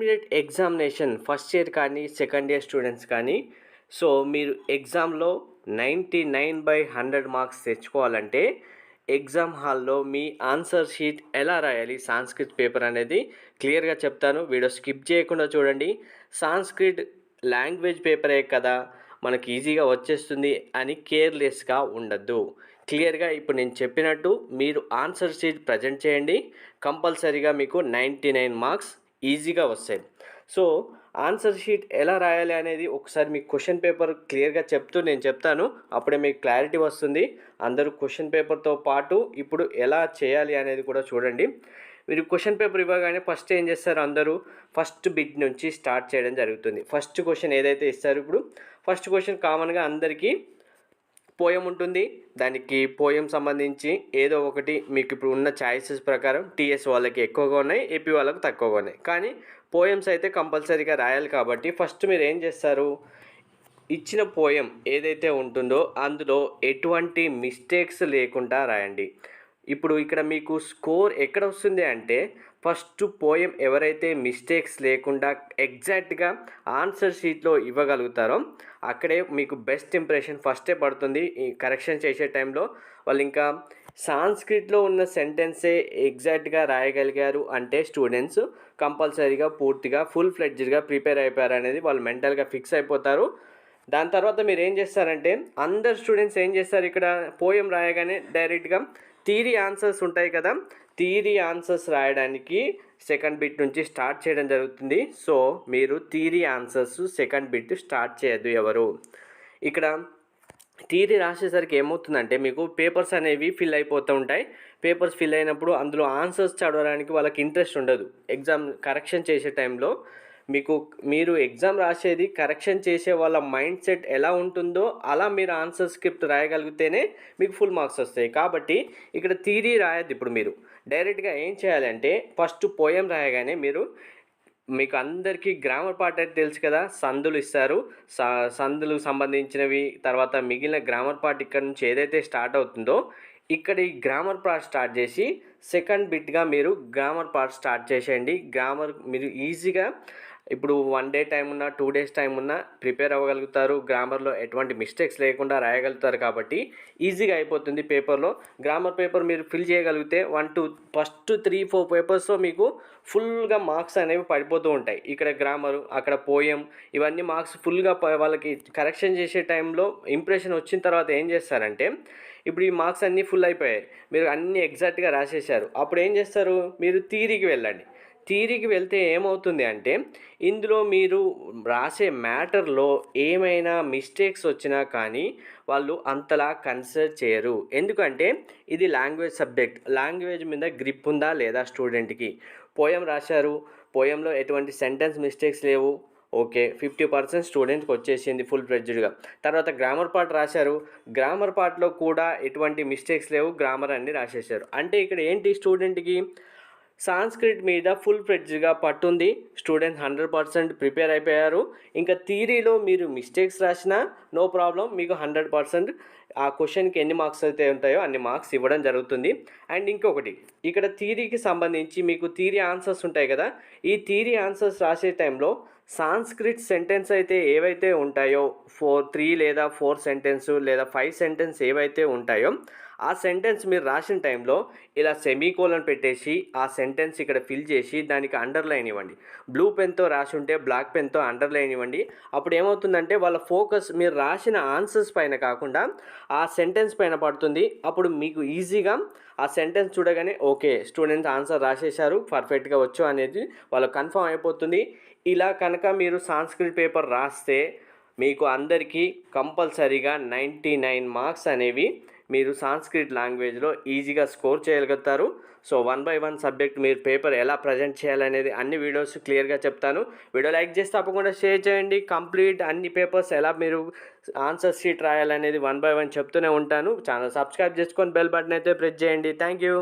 Intermediate examination first year కానీ second year students కానీ so మీరు ఎగ్జామ్లో 99/100 మార్క్స్ తెచ్చుకోవాలంటే ఎగ్జామ్ హాల్లో మీ ఆన్సర్ షీట్ ఎలా రాయాలి సాంస్క్రిట్ పేపర్ అనేది క్లియర్గా చెప్తాను. వీడియో స్కిప్ చేయకుండా చూడండి. సాంస్క్రిట్ లాంగ్వేజ్ పేపరే కదా మనకి ఈజీగా వచ్చేస్తుంది అని కేర్లెస్గా ఉండద్దు. క్లియర్గా ఇప్పుడు నేను చెప్పినట్టు మీరు ఆన్సర్ షీట్ ప్రజెంట్ చేయండి. కంపల్సరీగా మీకు 99 మార్క్స్ ఈజీగా వస్తాయి. సో ఆన్సర్ షీట్ ఎలా రాయాలి అనేది ఒకసారి మీకు క్వశ్చన్ పేపర్ క్లియర్గా చెప్తూ నేను చెప్తాను. అప్పుడే మీకు క్లారిటీ వస్తుంది. అందరూ క్వశ్చన్ పేపర్తో పాటు ఇప్పుడు ఎలా చేయాలి అనేది కూడా చూడండి. మీరు క్వశ్చన్ పేపర్ ఇవ్వగానే ఫస్ట్ ఏం చేస్తారు, అందరూ ఫస్ట్ బిట్ నుంచి స్టార్ట్ చేయడం జరుగుతుంది. ఫస్ట్ క్వశ్చన్ ఏదైతే ఇస్తారో ఇప్పుడు ఫస్ట్ క్వశ్చన్ కామన్గా అందరికీ పోయం ఉంటుంది. దానికి పోయం సంబంధించి ఏదో ఒకటి మీకు ఇప్పుడు ఉన్న ఛాయిసెస్ ప్రకారం టీఎస్ వాళ్ళకి ఎక్కువగా ఉన్నాయి, ఏపీ వాళ్ళకు తక్కువగా ఉన్నాయి. కానీ పోయమ్స్ అయితే కంపల్సరీగా రాయాలి కాబట్టి ఫస్ట్ మీరు ఏం చేస్తారు, ఇచ్చిన పోయం ఏదైతే ఉంటుందో అందులో ఎటువంటి మిస్టేక్స్ లేకుండా రాయండి. ఇప్పుడు ఇక్కడ మీకు స్కోర్ ఎక్కడ వస్తుంది అంటే ఫస్ట్ పోయం ఎవరైతే మిస్టేక్స్ లేకుండా ఎగ్జాక్ట్గా ఆన్సర్ షీట్లో ఇవ్వగలుగుతారో అక్కడే మీకు బెస్ట్ ఇంప్రెషన్ ఫస్టే పడుతుంది. ఈ కరెక్షన్ చేసే టైంలో వాళ్ళు ఇంకా సాంస్క్రిట్లో ఉన్న సెంటెన్సే ఎగ్జాక్ట్గా రాయగలిగారు అంటే స్టూడెంట్స్ కంపల్సరీగా పూర్తిగా ఫుల్ ఫ్లెడ్జ్డ్గా ప్రిపేర్ అయిపోయారు అనేది వాళ్ళు మెంటల్గా ఫిక్స్ అయిపోతారు. దాని తర్వాత మీరు ఏం చేస్తారంటే అందరు స్టూడెంట్స్ ఏం చేస్తారు, ఇక్కడ పోయం రాయగానే డైరెక్ట్గా థియరీ ఆన్సర్స్ ఉంటాయి కదా, థియరీ ఆన్సర్స్ రాయడానికి సెకండ్ బిట్ నుంచి స్టార్ట్ చేయడం జరుగుతుంది. సో మీరు theory answers second bit start చేయొద్దు ఎవరు. ఇక్కడ థియరీ రాసేసరికి ఏమవుతుందంటే మీకు పేపర్స్ అనేవి ఫిల్ అయిపోతూ ఉంటాయి. పేపర్స్ ఫిల్ అయినప్పుడు అందులో ఆన్సర్స్ చదవడానికి వాళ్ళకి ఇంట్రెస్ట్ ఉండదు. ఎగ్జామ్ కరెక్షన్ చేసే టైంలో మీరు ఎగ్జామ్ రాసేది కరెక్షన్ చేసే వాళ్ళ మైండ్ సెట్ ఎలా ఉంటుందో అలా మీరు ఆన్సర్ స్క్రిప్ట్ రాయగలిగితేనే మీకు ఫుల్ మార్క్స్ వస్తాయి. కాబట్టి ఇక్కడ థియరీ రాయద్దు. ఇప్పుడు మీరు డైరెక్ట్గా ఏం చేయాలంటే ఫస్ట్ పోయం రాయగానే మీకు అందరికీ గ్రామర్ పార్ట్ అయితే తెలుసు కదా, సందులు ఇస్తారు, సందులు సంబంధించినవి, తర్వాత మిగిలిన గ్రామర్ పార్ట్ ఇక్కడ నుంచి ఏదైతే స్టార్ట్ అవుతుందో ఇక్కడ ఈ గ్రామర్ పార్ట్ స్టార్ట్ చేసి సెకండ్ బిట్గా మీరు గ్రామర్ పార్ట్ స్టార్ట్ చేసేయండి. గ్రామర్ మీరు ఈజీగా ఇప్పుడు 1 డే టైం ఉన్నా 2 డేస్ టైం ఉన్నా ప్రిపేర్ అవ్వగలుగుతారు. గ్రామర్లో ఎటువంటి మిస్టేక్స్ లేకుండా రాయగలుగుతారు కాబట్టి ఈజీగా అయిపోతుంది. పేపర్లో గ్రామర్ పేపర్ మీరు ఫిల్ చేయగలిగితే ఫస్ట్ 3-4 పేపర్స్లో మీకు ఫుల్గా మార్క్స్ అనేవి పడిపోతూ ఉంటాయి. ఇక్కడ గ్రామరు, అక్కడ పోయం, ఇవన్నీ మార్క్స్ ఫుల్గా వాళ్ళకి కరెక్షన్ చేసే టైంలో ఇంప్రెషన్ వచ్చిన తర్వాత ఏం చేస్తారంటే ఇప్పుడు ఈ మార్క్స్ అన్నీ ఫుల్ అయిపోయాయి, మీరు అన్నీ ఎగ్జాక్ట్గా రాసేసారు. అప్పుడు ఏం చేస్తారు, మీరు థియరీకి వెళ్ళండి. థియరీకి వెళ్తే ఏమవుతుంది అంటే ఇందులో మీరు రాసే మ్యాటర్లో ఏమైనా మిస్టేక్స్ వచ్చినా కానీ వాళ్ళు అంతలా కన్సిడర్ చేయరు. ఎందుకంటే ఇది లాంగ్వేజ్ సబ్జెక్ట్. లాంగ్వేజ్ మీద గ్రిప్ ఉందా లేదా స్టూడెంట్కి. పోయం రాశారు, పోయంలో ఎటువంటి సెంటెన్స్ మిస్టేక్స్ లేవు, ఓకే 50% స్టూడెంట్కి వచ్చేసింది ఫుల్ ఫ్లెడ్జ్డ్గా. తర్వాత గ్రామర్ పార్ట్ రాశారు, గ్రామర్ పార్ట్లో కూడా ఎటువంటి మిస్టేక్స్ లేవు, గ్రామర్ అన్నీ రాసేసారు. అంటే ఇక్కడ ఏంటి, స్టూడెంట్కి సాంస్క్రిట్ మీద ఫుల్ ఫ్లెడ్జ్డ్గా పట్టుంది. స్టూడెంట్స్ 100% ప్రిపేర్ అయిపోయారు. ఇంకా థియరీలో మీరు మిస్టేక్స్ రాసినా నో ప్రాబ్లం, మీకు 100% ఆ క్వశ్చన్కి ఎన్ని మార్క్స్ అయితే ఉంటాయో అన్ని మార్క్స్ ఇవ్వడం జరుగుతుంది. అండ్ ఇంకొకటి, ఇక్కడ థియరీకి సంబంధించి మీకు థియరీ ఆన్సర్స్ ఉంటాయి కదా, ఈ థియరీ ఆన్సర్స్ రాసే టైంలో సాంస్క్రిట్ సెంటెన్స్ అయితే ఏవైతే ఉంటాయో 3 లేదా 4 సెంటెన్స్ లేదా 5 సెంటెన్స్ ఏవైతే ఉంటాయో ఆ సెంటెన్స్ మీరు రాసిన టైంలో ఇలా సెమీకోలన్ పెట్టేసి ఆ సెంటెన్స్ ఇక్కడ ఫిల్ చేసి దానికి అండర్లైన్ ఇవ్వండి. బ్లూ పెన్తో రాసి ఉంటే బ్లాక్ పెన్తో అండర్లైన్ ఇవ్వండి. అప్పుడు ఏమవుతుందంటే వాళ్ళ ఫోకస్ మీరు రాసిన ఆన్సర్స్ పైన కాకుండా ఆ సెంటెన్స్ పైన పడుతుంది. అప్పుడు మీకు ఈజీగా ఆ సెంటెన్స్ చూడగానే ఓకే స్టూడెంట్స్ ఆన్సర్ రాసేశారు, పర్ఫెక్ట్గా వచ్చు అనేది వాళ్ళకి కన్ఫర్మ్ అయిపోతుంది. ఇలా కనుక మీరు సాంస్క్రిట్ పేపర్ రాస్తే మీకు అందరికీ కంపల్సరీగా 99 మార్క్స్ అనేవి మీరు సాంస్క్రిట్ లాంగ్వేజ్లో ఈజీగా స్కోర్ చేయగలుగుతారు. సో 1 by 1 సబ్జెక్ట్ మీరు పేపర్ ఎలా ప్రజెంట్ చేయాలనేది అన్ని వీడియోస్ క్లియర్గా చెప్తాను. వీడియో లైక్ చేసి తప్పకుండా షేర్ చేయండి. కంప్లీట్ అన్ని పేపర్స్ ఎలా మీరు ఆన్సర్ షీట్ రాయాలనేది 1 by 1 చెప్తూనే ఉంటాను. ఛానల్ సబ్స్క్రైబ్ చేసుకొని బెల్ బటన్ అయితే ప్రెస్ చేయండి. Thank you.